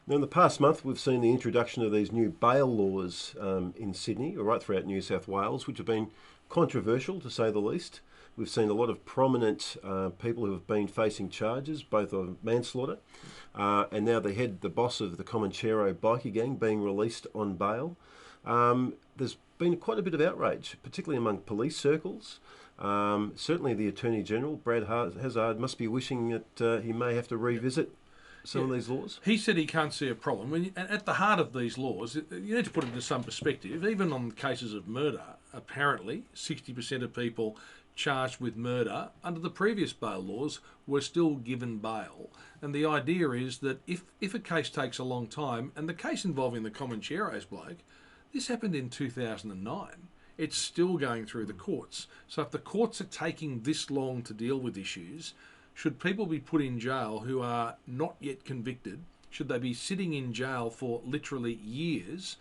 Now, in the past month, we've seen the introduction of these new bail laws in Sydney, or right throughout New South Wales, which have been controversial, to say the least. We've seen a lot of prominent people who have been facing charges, both of manslaughter, and now the boss of the Comanchero bikie gang, being released on bail. There's been quite a bit of outrage, particularly among police circles. Certainly the Attorney-General, Brad Hazzard, must be wishing that he may have to revisit some of these laws. He said he can't see a problem. At the heart of these laws, you need to put it into some perspective. Even on cases of murder, apparently 60% of people charged with murder under the previous bail laws were still given bail. And the idea is that if a case takes a long time, and the case involving the Comancheros bloke, this happened in 2009. It's still going through the courts. So if the courts are taking this long to deal with issues, should people be put in jail who are not yet convicted? Should they be sitting in jail for literally years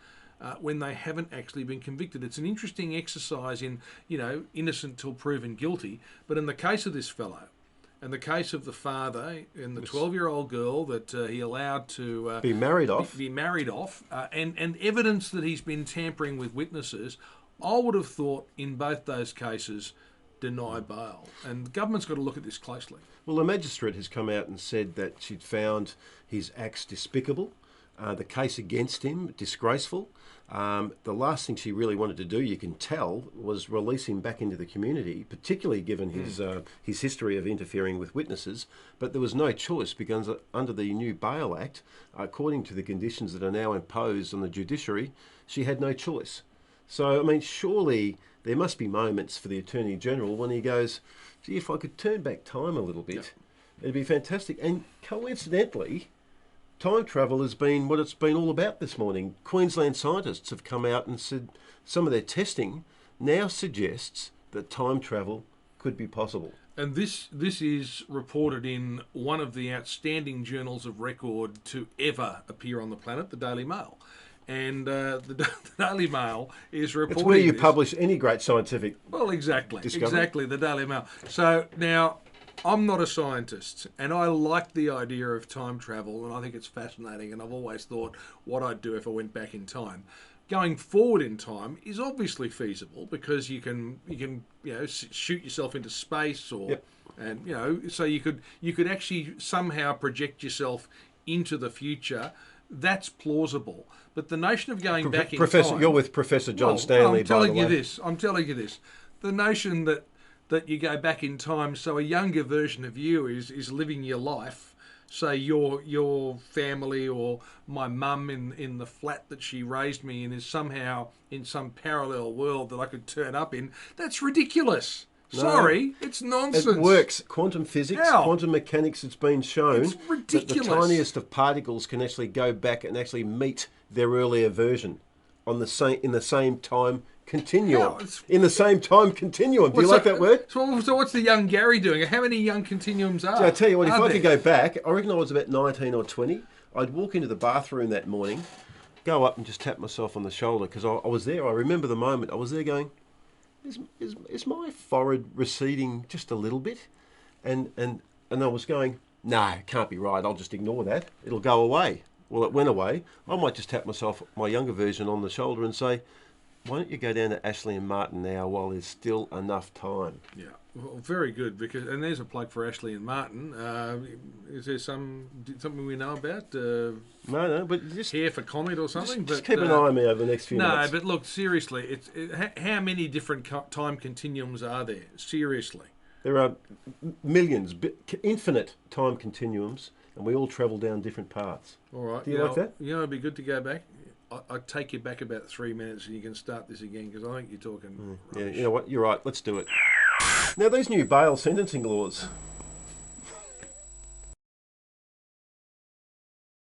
when they haven't actually been convicted? It's an interesting exercise in, innocent till proven guilty. But in the case of this fellow, and the case of the father and the 12-year-old girl that he allowed to be married off, and evidence that he's been tampering with witnesses, I would have thought in both those cases, deny bail. And the government's got to look at this closely. Well, the magistrate has come out and said that she'd found his acts despicable, the case against him disgraceful. The last thing she really wanted to do, you can tell, was release him back into the community, particularly given his history of interfering with witnesses. But there was no choice because under the new Bail Act, according to the conditions that are now imposed on the judiciary, she had no choice. So, I mean, surely there must be moments for the Attorney-General when he goes, gee, if I could turn back time a little bit, it'd be fantastic. And coincidentally, time travel has been what it's been all about this morning. Queensland scientists have come out and said some of their testing now suggests that time travel could be possible. And this is reported in one of the outstanding journals of record to ever appear on the planet, the Daily Mail. And the Daily Mail is reporting. It's where you this. Publish any great scientific. Well, exactly, discovery. Exactly, the Daily Mail. So now, I'm not a scientist, and I like the idea of time travel, and I think it's fascinating. And I've always thought what I'd do if I went back in time. Going forward in time is obviously feasible because you can shoot yourself into space, or and so you could actually somehow project yourself into the future. That's plausible. But the notion of going back in time... You're with Professor John Stanley, I'm telling you this. The notion that you go back in time so a younger version of you is living your life, say your family or my mum in the flat that she raised me in is somehow in some parallel world that I could turn up in, that's ridiculous. No, sorry, it's nonsense. It works. Quantum physics, quantum mechanics, it's been shown that the tiniest of particles can actually go back and actually meet their earlier version in the same time continuum. In the same time continuum. Do you like that word? So what's the young Gary doing? How many young continuums are there? I tell you what, if I could go back, I reckon I was about 19 or 20. I'd walk into the bathroom that morning, go up and just tap myself on the shoulder because I was there. I remember the moment. I was there going, is my forehead receding just a little bit? And I was going, no, it can't be right. I'll just ignore that. It'll go away. Well, it went away. I might just tap myself, my younger version, on the shoulder and say, why don't you go down to Ashley and Martin now while there's still enough time? Yeah, well, very good. And there's a plug for Ashley and Martin. Is there something we know about? No, but just hair for comment or something. Just keep an eye on me over the next few minutes. No, but look, seriously, how many different time continuums are there? Seriously, there are millions, infinite time continuums, and we all travel down different paths. All right. Do you like that? It'd be good to go back. I'd take you back about 3 minutes and you can start this again because I think you're talking rubbish. Yeah, you know what? You're right. Let's do it. Now, these new bail sentencing laws,